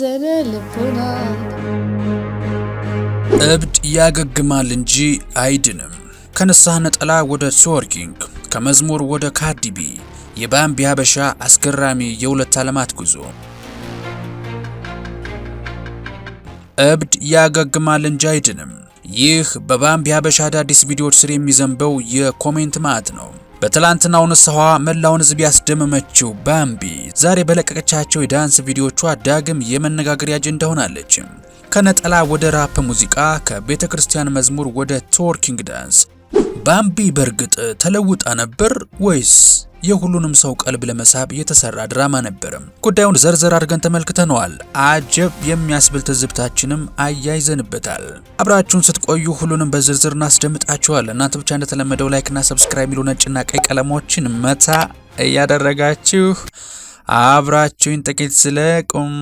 ያዘነ ልቡና እብድ ያገግማል እንጂ አይድንም። ከንስሐ ነጠላ ወደ ትወርኪንግ፣ ከመዝሙር ወደ ካርዲቢ፣ የባምቢ ሀበሻ አስገራሚ የሁለት ዓለማት ጉዞ። እብድ ያገግማል እንጂ አይድንም። ይህ በባምቢ ሀበሻ አዳዲስ ቪዲዮዎች ስር የሚዘንበው የኮሜንት ማዕት ነው። በትላንትናው ንስሐ መላውን ሕዝብ ያስደመመችው ባምቢ ዛሬ በለቀቀቻቸው የዳንስ ቪዲዮቿ ዳግም የመነጋገሪያ አጀንዳ ሆናለች። ከነጠላ ወደ ራፕ ሙዚቃ፣ ከቤተ ክርስቲያን መዝሙር ወደ ትወርኪንግ ዳንስ። ባምቢ በእርግጥ ተለውጣ ነበር ወይስ የሁሉንም ሰው ቀልብ ለመሳብ የተሰራ ድራማ ነበር? ጉዳዩን ዘርዘር አድርገን ተመልክተነዋል። አጀብ የሚያስብል ትዝብታችንም አያይዘንበታል። አብራችሁን ስትቆዩ ሁሉንም በዝርዝር እናስደምጣችኋለን። እናንተ ብቻ እንደተለመደው ላይክና ሰብስክራይብ የሚሉ ነጭና ቀይ ቀለሞችን መታ እያደረጋችሁ አብራችሁን ጥቂት ስለቁም።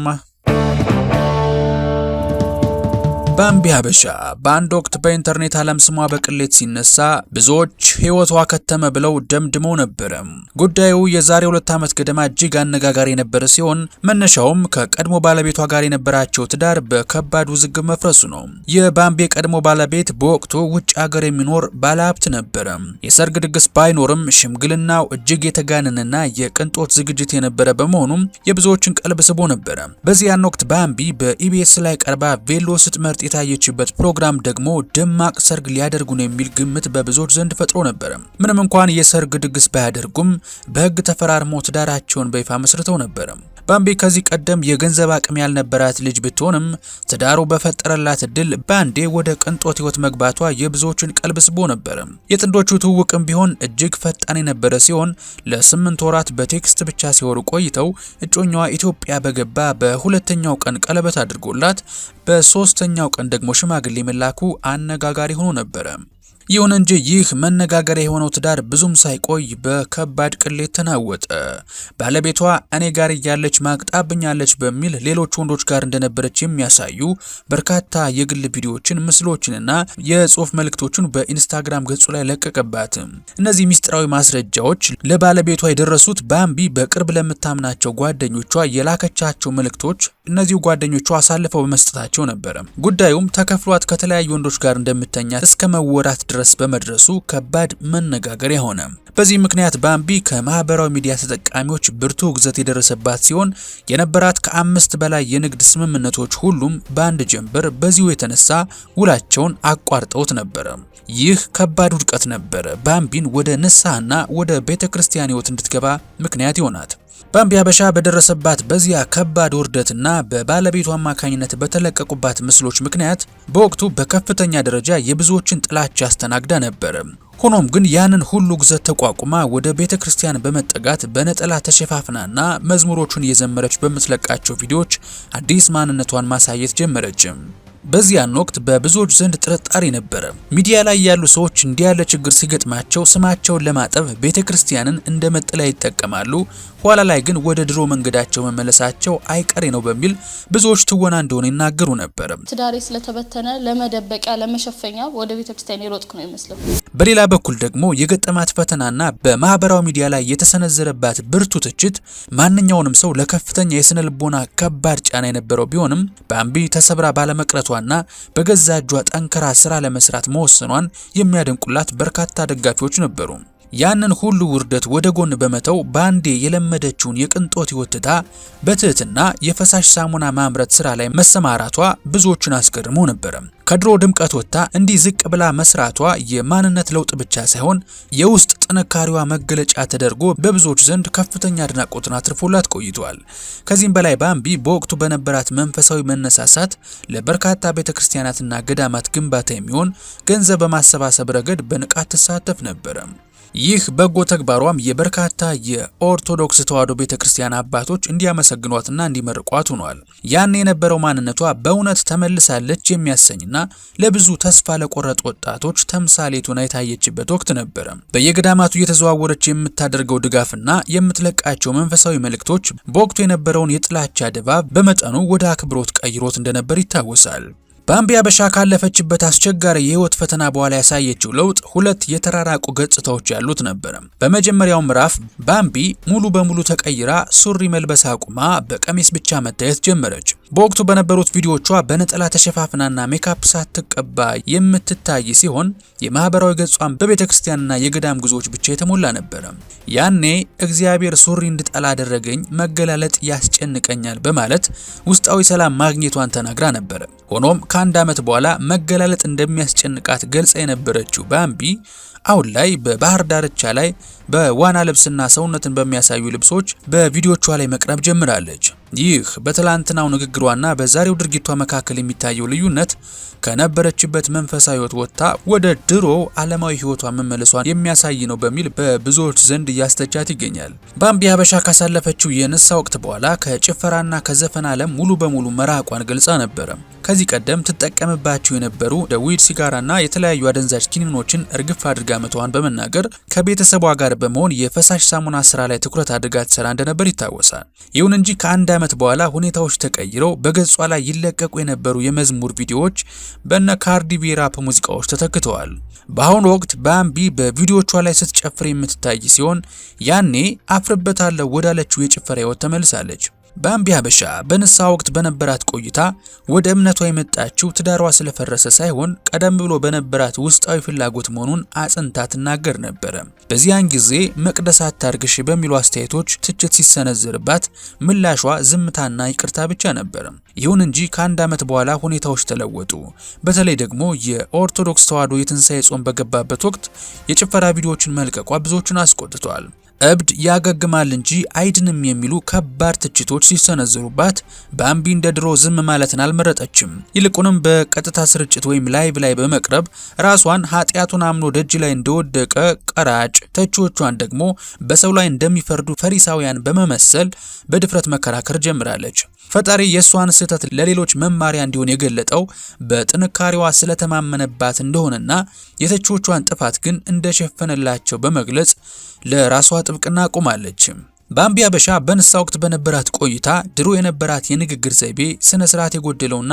ባምቢ ሀበሻ በአንድ ወቅት በኢንተርኔት ዓለም ስሟ በቅሌት ሲነሳ ብዙዎች ሕይወቷ ከተመ ብለው ደምድመው ነበረ። ጉዳዩ የዛሬ 2 ዓመት ገደማ እጅግ አነጋጋሪ የነበረ ሲሆን መነሻውም ከቀድሞ ባለቤቷ ጋር የነበራቸው ትዳር በከባድ ውዝግብ መፍረሱ ነው። የባምቢ የቀድሞ ባለቤት በወቅቱ ውጭ ሀገር የሚኖር ባለሀብት ነበረ። የሰርግ ድግስ ባይኖርም ሽምግልናው እጅግ የተጋነነና የቅንጦት ዝግጅት የነበረ በመሆኑም የብዙዎችን ቀልብ ስቦ ነበረ። በዚያን ወቅት ባምቢ በኢቢኤስ ላይ ቀርባ ቬሎ ስትመርጥ የታየችበት ፕሮግራም ደግሞ ደማቅ ሰርግ ሊያደርጉ ነው የሚል ግምት በብዙዎች ዘንድ ፈጥሮ ነበር። ምንም እንኳን የሰርግ ድግስ ባያደርጉም በሕግ ተፈራርመው ትዳራቸውን በይፋ መስርተው ነበር። ባምቢ ከዚህ ቀደም የገንዘብ አቅም ያልነበራት ልጅ ብትሆንም ትዳሩ በፈጠረላት እድል ባንዴ ወደ ቅንጦት ህይወት መግባቷ የብዙዎችን ቀልብ ስቦ ነበር። የጥንዶቹ ትውውቅም ቢሆን እጅግ ፈጣን የነበረ ሲሆን ለ8 ወራት በቴክስት ብቻ ሲወሩ ቆይተው እጮኛዋ ኢትዮጵያ በገባ በሁለተኛው ቀን ቀለበት አድርጎላት በሶስተኛው ቀን ደግሞ ሽማግሌ መላኩ አነጋጋሪ ሆኖ ነበር። ይሁን እንጂ ይህ መነጋገሪያ የሆነው ትዳር ብዙም ሳይቆይ በከባድ ቅሌት ተናወጠ። ባለቤቷ እኔ ጋር እያለች ማግጣብኛለች በሚል ሌሎች ወንዶች ጋር እንደነበረች የሚያሳዩ በርካታ የግል ቪዲዮዎችን፣ ምስሎችንና የጽሑፍ መልእክቶችን በኢንስታግራም ገጹ ላይ ለቀቀባት። እነዚህ ሚስጥራዊ ማስረጃዎች ለባለቤቷ የደረሱት ባምቢ በቅርብ ለምታምናቸው ጓደኞቿ የላከቻቸው መልእክቶች እነዚሁ ጓደኞቿ አሳልፈው በመስጠታቸው ነበር። ጉዳዩም ተከፍሏት ከተለያዩ ወንዶች ጋር እንደምተኛ እስከ መወራት ድረስ በመድረሱ ከባድ መነጋገሪያ ሆነ። በዚህ ምክንያት ባምቢ ከማህበራዊ ሚዲያ ተጠቃሚዎች ብርቱ ውግዘት የደረሰባት ሲሆን የነበራት ከ5 በላይ የንግድ ስምምነቶች ሁሉም በአንድ ጀንበር በዚሁ የተነሳ ውላቸውን አቋርጠውት ነበር። ይህ ከባድ ውድቀት ነበር ባምቢን ወደ ንስሐና ወደ ቤተክርስቲያን ህይወት እንድትገባ ምክንያት ይሆናት። ባምቢ ሀበሻ በደረሰባት በዚያ ከባድ ውርደትና በባለቤቷ አማካኝነት በተለቀቁባት ምስሎች ምክንያት በወቅቱ በከፍተኛ ደረጃ የብዙዎችን ጥላቻ አስተናግዳ ነበር። ሆኖም ግን ያንን ሁሉ ግዘት ተቋቁማ ወደ ቤተክርስቲያን በመጠጋት በነጠላ ተሸፋፍናና መዝሙሮቹን እየዘመረች በምትለቃቸው ቪዲዮዎች አዲስ ማንነቷን ማሳየት ጀመረች። በዚያን ወቅት በብዙዎች ዘንድ ጥርጣሬ ነበረ። ሚዲያ ላይ ያሉ ሰዎች እንዲህ ያለ ችግር ሲገጥማቸው ስማቸውን ለማጠብ ቤተክርስቲያንን እንደ መጠለያ ይጠቀማሉ፣ ኋላ ላይ ግን ወደ ድሮ መንገዳቸው መመለሳቸው አይቀሬ ነው በሚል ብዙዎች ትወና እንደሆነ ይናገሩ ነበር። ትዳሬ ስለተበተነ ለመደበቂያ ለመሸፈኛ ወደ ቤተክርስቲያን የሮጥኩ ነው ይመስለው። በሌላ በኩል ደግሞ የገጠማት ፈተናና በማህበራዊ ሚዲያ ላይ የተሰነዘረባት ብርቱ ትችት ማንኛውንም ሰው ለከፍተኛ የስነ ልቦና ከባድ ጫና የነበረው ቢሆንም ባምቢ ተሰብራ ባለመቅረቷና በገዛ እጇ ጠንከራ ስራ ለመስራት መወሰኗን የሚያደንቁላት በርካታ ደጋፊዎች ነበሩ። ያንን ሁሉ ውርደት ወደ ጎን በመተው ባንዴ የለመደችውን የቅንጦት ህይወት ትታ በትህትና የፈሳሽ ሳሙና ማምረት ስራ ላይ መሰማራቷ ብዙዎችን አስገርሞ ነበር። ከድሮ ድምቀት ወጥታ እንዲህ ዝቅ ብላ መስራቷ የማንነት ለውጥ ብቻ ሳይሆን የውስጥ ጥንካሬዋ መገለጫ ተደርጎ በብዙዎች ዘንድ ከፍተኛ አድናቆትን አትርፎላት ቆይቷል። ከዚህም በላይ ባምቢ በወቅቱ በነበራት መንፈሳዊ መነሳሳት ለበርካታ ቤተክርስቲያናትና ገዳማት ግንባታ የሚሆን ገንዘብ በማሰባሰብ ረገድ በንቃት ትሳተፍ ነበር። ይህ በጎ ተግባሯም የበርካታ የኦርቶዶክስ ተዋሕዶ ቤተክርስቲያን አባቶች እንዲያመሰግኗትና እንዲመርቋት ሆኗል። ያን የነበረው ማንነቷ በእውነት ተመልሳለች የሚያሰኝና ለብዙ ተስፋ ለቆረጡ ወጣቶች ተምሳሌት ሆና የታየችበት ወቅት ነበረ። በየገዳማቱ እየተዘዋወረች የምታደርገው ድጋፍና የምትለቃቸው መንፈሳዊ መልእክቶች በወቅቱ የነበረውን የጥላቻ ድባብ በመጠኑ ወደ አክብሮት ቀይሮት እንደነበር ይታወሳል። ባምቢ ሀበሻ ካለፈችበት አስቸጋሪ የህይወት ፈተና በኋላ ያሳየችው ለውጥ ሁለት የተራራቁ ገጽታዎች ያሉት ነበር። በመጀመሪያው ምዕራፍ ባምቢ ሙሉ በሙሉ ተቀይራ ሱሪ መልበስ አቁማ በቀሚስ ብቻ መታየት ጀመረች። በወቅቱ በነበሩት ቪዲዮቿ በነጠላ ተሸፋፍናና ሜካፕ ሳትቀባ የምትታይ ሲሆን የማህበራዊ ገጿን በቤተክርስቲያንና የገዳም ጉዞዎች ብቻ የተሞላ ነበር። ያኔ እግዚአብሔር ሱሪ እንድጠላ አደረገኝ፣ መገላለጥ ያስጨንቀኛል በማለት ውስጣዊ ሰላም ማግኘቷን ተናግራ ነበር። ሆኖም ከአንድ ዓመት በኋላ መገላለጥ እንደሚያስጨንቃት ገልጻ የነበረችው ባምቢ አሁን ላይ በባህር ዳርቻ ላይ በዋና ልብስና ሰውነትን በሚያሳዩ ልብሶች በቪዲዮቿ ላይ መቅረብ ጀምራለች። ይህ በትላንትናው ንግግሯና በዛሬው ድርጊቷ መካከል የሚታየው ልዩነት ከነበረችበት መንፈሳዊ ሕይወት ወጥታ ወደ ድሮ ዓለማዊ ሕይወቷ መመለሷን የሚያሳይ ነው በሚል በብዙዎች ዘንድ እያስተቻት ይገኛል። ባምቢ ሀበሻ ካሳለፈችው የንስሐ ወቅት በኋላ ከጭፈራና ከዘፈን ዓለም ሙሉ በሙሉ መራቋን ገልጻ ነበረ። ከዚህ ቀደም ትጠቀምባቸው የነበሩ ዊድ፣ ሲጋራና የተለያዩ አደንዛዥ ኪኒኖችን እርግፍ አድርጋ መተዋን በመናገር ከቤተሰቧ ጋር በመሆን የፈሳሽ ሳሙና ስራ ላይ ትኩረት አድርጋ ትሰራ እንደነበር ይታወሳል። ይሁን እንጂ ከአንድ ዓመት በኋላ ሁኔታዎች ተቀይረው በገጿ ላይ ይለቀቁ የነበሩ የመዝሙር ቪዲዮዎች በነ ካርዲ ቢ ራፕ ሙዚቃዎች ተተክተዋል። በአሁኑ ወቅት ባምቢ በቪዲዮቿ ላይ ስትጨፍር የምትታይ ሲሆን ያኔ አፍርበታለሁ ወዳለችው የጭፈራ ሕይወት ተመልሳለች። ባምቢ ሀበሻ በንስሐ ወቅት በነበራት ቆይታ ወደ እምነቷ የመጣችው ትዳሯ ስለፈረሰ ሳይሆን ቀደም ብሎ በነበራት ውስጣዊ ፍላጎት መሆኑን አጽንታ ትናገር ነበረ። በዚያን ጊዜ መቅደስ አታርግሽ በሚሉ አስተያየቶች ትችት ሲሰነዘርባት ምላሿ ዝምታና ይቅርታ ብቻ ነበር። ይሁን እንጂ ከአንድ ዓመት በኋላ ሁኔታዎች ተለወጡ። በተለይ ደግሞ የኦርቶዶክስ ተዋሕዶ የትንሣኤ ጾም በገባበት ወቅት የጭፈራ ቪዲዮዎችን መልቀቋ ብዙዎችን አስቆጥቷል። እብድ ያገግማል እንጂ አይድንም የሚሉ ከባድ ትችቶች ሲሰነዘሩባት ባምቢ እንደ ድሮ ዝም ማለትን አልመረጠችም። ይልቁንም በቀጥታ ስርጭት ወይም ላይቭ ላይ በመቅረብ ራሷን ኃጢአቱን አምኖ ደጅ ላይ እንደወደቀ ቀራጭ፣ ተቺዎቿን ደግሞ በሰው ላይ እንደሚፈርዱ ፈሪሳውያን በመመሰል በድፍረት መከራከር ጀምራለች። ፈጣሪ የእሷን ስህተት ለሌሎች መማሪያ እንዲሆን የገለጠው በጥንካሬዋ ስለተማመነባት እንደሆነና የተቺዎቿን ጥፋት ግን እንደሸፈነላቸው በመግለጽ ለራሷ ጥብቅና ቆማለች። ባምቢ ሀበሻ በንስሐ ወቅት በነበራት ቆይታ ድሮ የነበራት የንግግር ዘይቤ ስነ ስርዓት የጎደለውና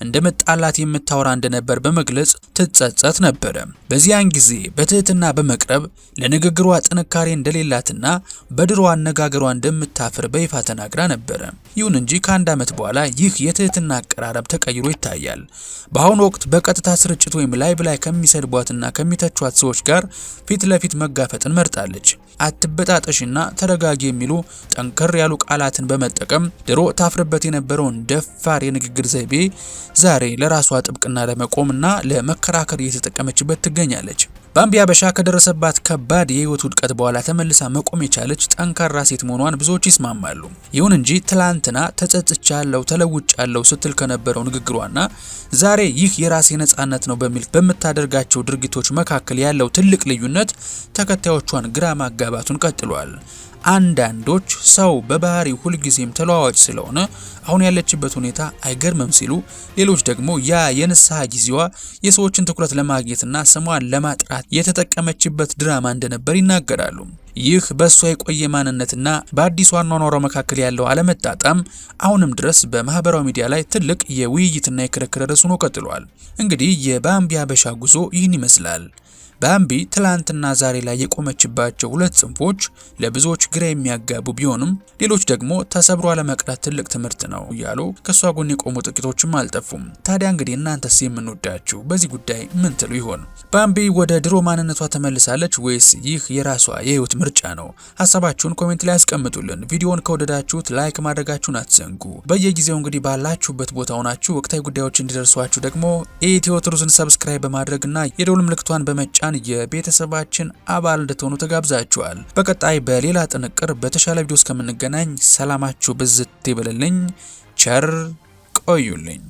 እንደመጣላት የምታወራ እንደነበር በመግለጽ ትጸጸት ነበረ። በዚያን ጊዜ በትህትና በመቅረብ ለንግግሯ ጥንካሬ እንደሌላትና በድሮ አነጋገሯ እንደምታፍር በይፋ ተናግራ ነበረ። ይሁን እንጂ ከአንድ ዓመት በኋላ ይህ የትህትና አቀራረብ ተቀይሮ ይታያል። በአሁኑ ወቅት በቀጥታ ስርጭት ወይም ላይቭ ላይ ከሚሰድቧትና ከሚተቿት ሰዎች ጋር ፊት ለፊት መጋፈጥን መርጣለች። አትበጣጠሽና ተረጋጊ የሚሉ ጠንከር ያሉ ቃላትን በመጠቀም ድሮ ታፍርበት የነበረውን ደፋር የንግግር ዘይቤ ዛሬ ለራሷ ጥብቅና ለመቆምና ለመከራከር እየተጠቀመችበት ትገኛለች። ባምቢ ሀበሻ ከደረሰባት ከባድ የህይወት ውድቀት በኋላ ተመልሳ መቆም የቻለች ጠንካራ ሴት መሆኗን ብዙዎች ይስማማሉ። ይሁን እንጂ ትላንትና ተጸጽቻለሁ፣ ተለውጫለሁ ስትል ከነበረው ንግግሯና ዛሬ ይህ የራሴ ነጻነት ነው በሚል በምታደርጋቸው ድርጊቶች መካከል ያለው ትልቅ ልዩነት ተከታዮቿን ግራ ማጋባቱን ቀጥሏል። አንዳንዶች ሰው በባህሪው ሁልጊዜም ተለዋዋጭ ስለሆነ አሁን ያለችበት ሁኔታ አይገርምም ሲሉ፣ ሌሎች ደግሞ ያ የንስሐ ጊዜዋ የሰዎችን ትኩረት ለማግኘትና ስሟን ለማጥራት የተጠቀመችበት ድራማ እንደነበር ይናገራሉ። ይህ በእሷ የቆየ ማንነትና በአዲሷ አኗኗሯ መካከል ያለው አለመጣጣም አሁንም ድረስ በማህበራዊ ሚዲያ ላይ ትልቅ የውይይትና የክርክር ርዕስ ሆኖ ቀጥሏል። እንግዲህ የባምቢ ሀበሻ ጉዞ ይህን ይመስላል። ባምቢ ትላንትና ዛሬ ላይ የቆመችባቸው ሁለት ጽንፎች ለብዙዎች ግራ የሚያጋቡ ቢሆንም ሌሎች ደግሞ ተሰብሮ አለመቅረት ትልቅ ትምህርት ነው እያሉ ከሷ ጎን የቆሙ ጥቂቶችም አልጠፉም። ታዲያ እንግዲህ እናንተስ የምንወዳችሁ በዚህ ጉዳይ ምን ትሉ ይሆን? ባምቢ ወደ ድሮ ማንነቷ ተመልሳለች ወይስ ይህ የራሷ የህይወት ምርጫ ነው? ሀሳባችሁን ኮሜንት ላይ አስቀምጡልን። ቪዲዮውን ከወደዳችሁት ላይክ ማድረጋችሁን አትዘንጉ። በየጊዜው እንግዲህ ባላችሁበት ቦታ ሆናችሁ ወቅታዊ ጉዳዮች እንዲደርሷችሁ ደግሞ ኢትዮ ትሩዝን ሰብስክራይብ በማድረግና የደውል ምልክቷን በመጫን የቤተሰባችን አባል እንድትሆኑ ተጋብዛችኋል። በቀጣይ በሌላ ጥንቅር በተሻለ ቪዲዮ እስከምንገናኝ ሰላማችሁ ብዝት ይበልልኝ። ቸር ቆዩልኝ።